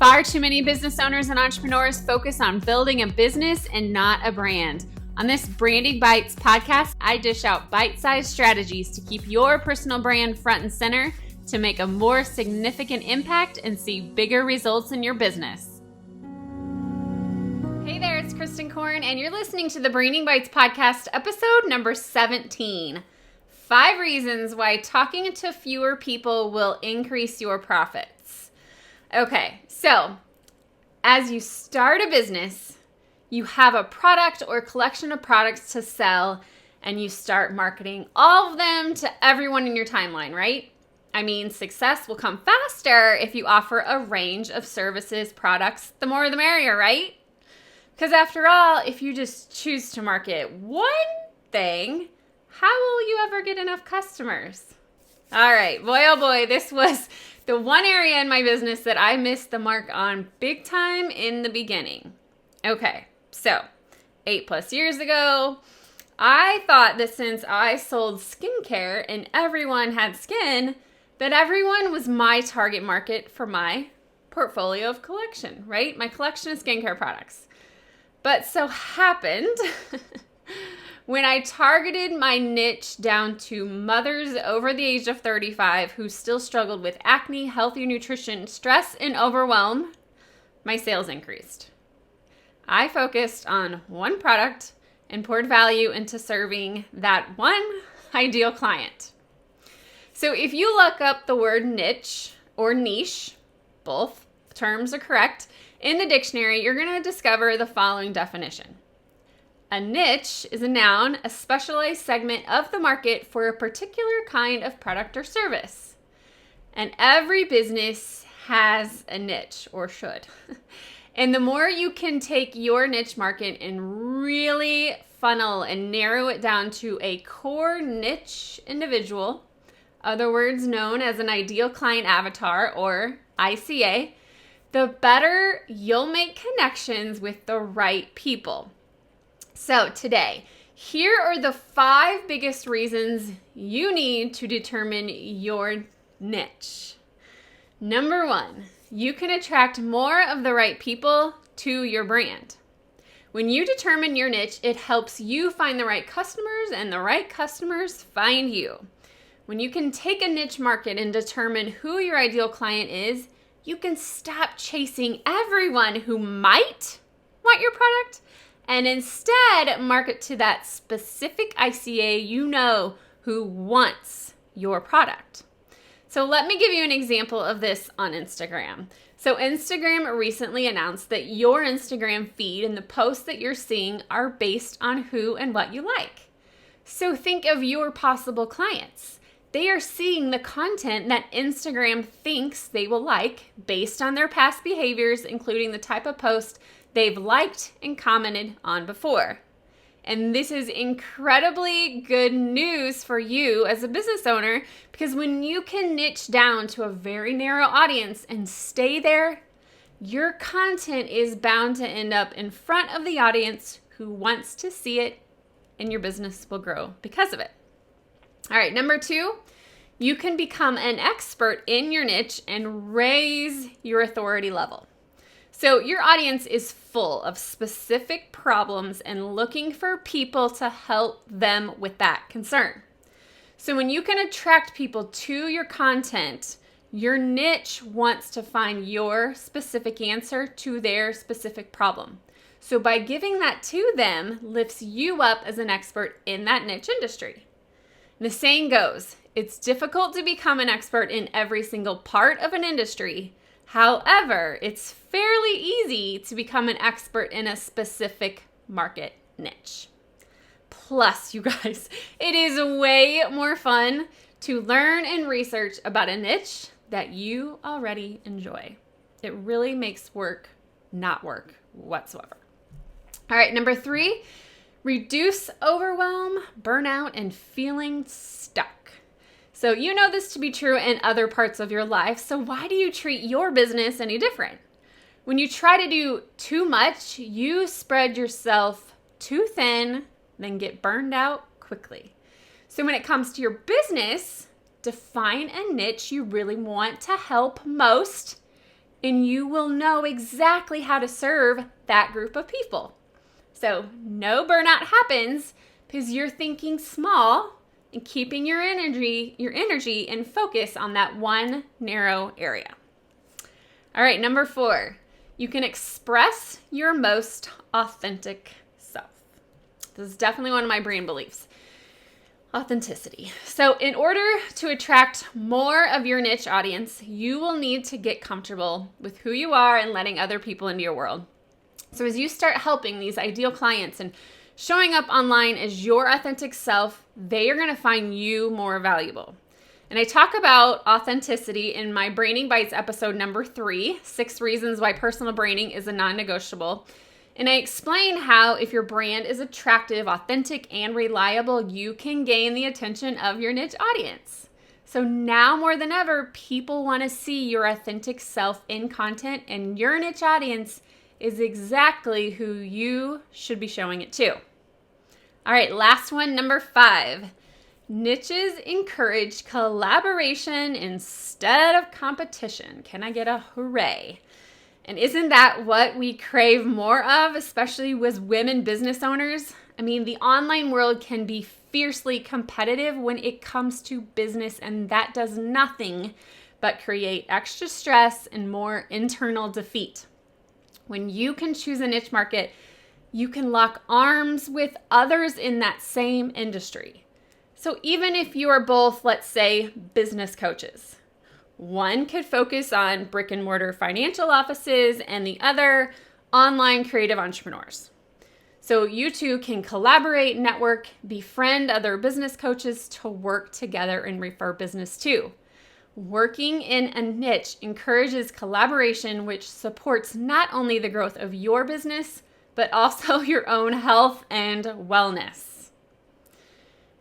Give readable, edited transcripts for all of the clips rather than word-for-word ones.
Far too many business owners and entrepreneurs focus on building a business and not a brand. On this Branding Bites podcast, I dish out bite-sized strategies to keep your personal brand front and center to make a more significant impact and see bigger results in your business. Hey there, it's Kristen Korn, and you're listening to the Branding Bites podcast, episode number 17. 5 reasons why talking to fewer people will increase your profits. Okay, so as you start a business, you have a product or collection of products to sell, and you start marketing all of them to everyone in your timeline, right? I mean, success will come faster if you offer a range of services, products, the more the merrier, right? Because after all, if you just choose to market one thing, how will you ever get enough customers? All right, boy, oh boy, this was the one area in my business that I missed the mark on big time in the beginning. Okay, so 8+ years ago, I thought that since I sold skincare and everyone had skin, that everyone was my target market for my portfolio of collection, right? My collection of skincare products. But so happened when I targeted my niche down to mothers over the age of 35 who still struggled with acne, healthy nutrition, stress, and overwhelm, my sales increased. I focused on one product and poured value into serving that one ideal client. So if you look up the word niche or niche, both terms are correct, in the dictionary, you're going to discover the following definition. A niche is a noun, a specialized segment of the market for a particular kind of product or service. And every business has a niche, or should. And the more you can take your niche market and really funnel and narrow it down to a core niche individual, other words known as an ideal client avatar, or ICA, the better you'll make connections with the right people. So today, here are the 5 biggest reasons you need to determine your niche. Number 1, you can attract more of the right people to your brand. When you determine your niche, it helps you find the right customers and the right customers find you. When you can take a niche market and determine who your ideal client is, you can stop chasing everyone who might want your product and instead market to that specific ICA you know who wants your product. So let me give you an example of this on Instagram. So Instagram recently announced that your Instagram feed and the posts that you're seeing are based on who and what you like. So think of your possible clients. They are seeing the content that Instagram thinks they will like based on their past behaviors, including the type of post they've liked and commented on before. And this is incredibly good news for you as a business owner, because when you can niche down to a very narrow audience and stay there, your content is bound to end up in front of the audience who wants to see it, and your business will grow because of it. All right, number 2, you can become an expert in your niche and raise your authority level. So your audience is full of specific problems and looking for people to help them with that concern. So when you can attract people to your content, your niche wants to find your specific answer to their specific problem. So by giving that to them lifts you up as an expert in that niche industry. The saying goes, it's difficult to become an expert in every single part of an industry. However, it's fairly easy to become an expert in a specific market niche. Plus, you guys, it is way more fun to learn and research about a niche that you already enjoy. It really makes work not work whatsoever. All right, number 3, reduce overwhelm, burnout, and feeling stuck. So you know this to be true in other parts of your life, so why do you treat your business any different? When you try to do too much, you spread yourself too thin, then get burned out quickly. So when it comes to your business, define a niche you really want to help most and you will know exactly how to serve that group of people. So no burnout happens because you're thinking small and keeping your energy and focus on that one narrow area. All right, number 4, you can express your most authentic self. This is definitely one of my brand beliefs. Authenticity. So in order to attract more of your niche audience, you will need to get comfortable with who you are and letting other people into your world. So as you start helping these ideal clients and showing up online as your authentic self, they are going to find you more valuable. And I talk about authenticity in my Branding Bites episode number 3, 6 reasons why personal branding is a non-negotiable. And I explain how if your brand is attractive, authentic, and reliable, you can gain the attention of your niche audience. So now more than ever, people want to see your authentic self in content, and your niche audience is exactly who you should be showing it to. All right, last one, number 5. Niches encourage collaboration instead of competition. Can I get a hooray? And isn't that what we crave more of, especially with women business owners? I mean, the online world can be fiercely competitive when it comes to business, and that does nothing but create extra stress and more internal defeat. When you can choose a niche market, you can lock arms with others in that same industry. So even if you are both, let's say, business coaches, one could focus on brick and mortar financial offices and the other online creative entrepreneurs. So you two can collaborate, network, befriend other business coaches to work together and refer business too. Working in a niche encourages collaboration, which supports not only the growth of your business, but also your own health and wellness.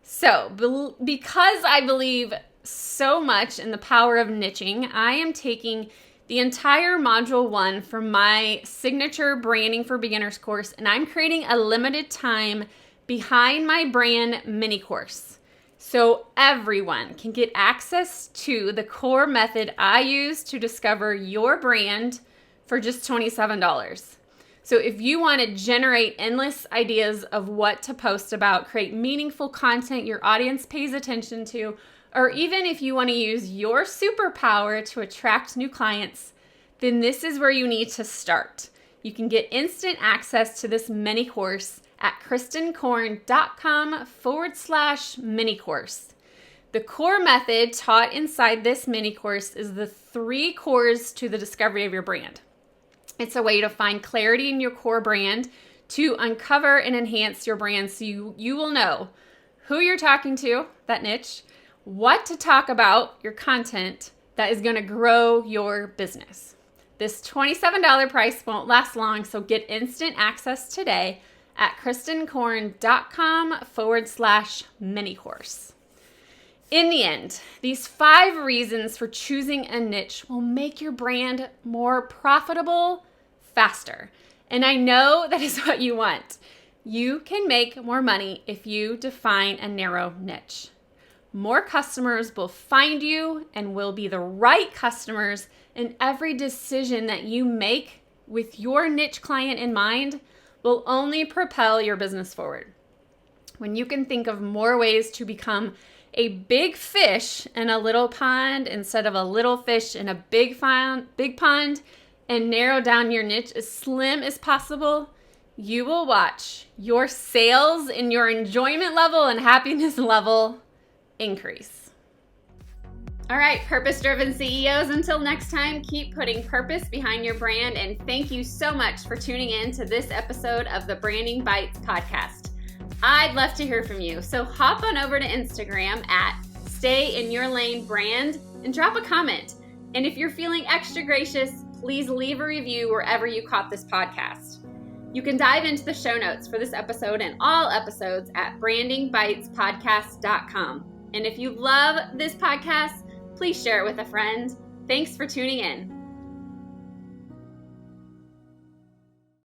So, because I believe so much in the power of niching, I am taking the entire module 1 from my signature Branding for Beginners course, and I'm creating a limited time Behind My Brand mini course. So everyone can get access to the core method I use to discover your brand for just $27. So if you want to generate endless ideas of what to post about, create meaningful content your audience pays attention to, or even if you want to use your superpower to attract new clients, then this is where you need to start. You can get instant access to this mini course at kristenkorn.com/mini course. The core method taught inside this mini course is the 3 cores to the discovery of your brand. It's a way to find clarity in your core brand, to uncover and enhance your brand so you will know who you're talking to, that niche, what to talk about, your content that is going to grow your business. This $27 price won't last long, so get instant access today at kristenkorn.com/mini course. In the end, these 5 reasons for choosing a niche will make your brand more profitable faster. And I know that is what you want. You can make more money if you define a narrow niche. More customers will find you and will be the right customers, and every decision that you make with your niche client in mind will only propel your business forward. When you can think of more ways to become a big fish in a little pond instead of a little fish in a big pond, and narrow down your niche as slim as possible, you will watch your sales and your enjoyment level and happiness level increase. All right, purpose-driven CEOs, until next time, keep putting purpose behind your brand, and thank you so much for tuning in to this episode of the Branding Bites podcast. I'd love to hear from you, so hop on over to Instagram at StayInYourLaneBrand and drop a comment. And if you're feeling extra gracious, please leave a review wherever you caught this podcast. You can dive into the show notes for this episode and all episodes at brandingbitespodcast.com. And if you love this podcast, please share it with a friend. Thanks for tuning in.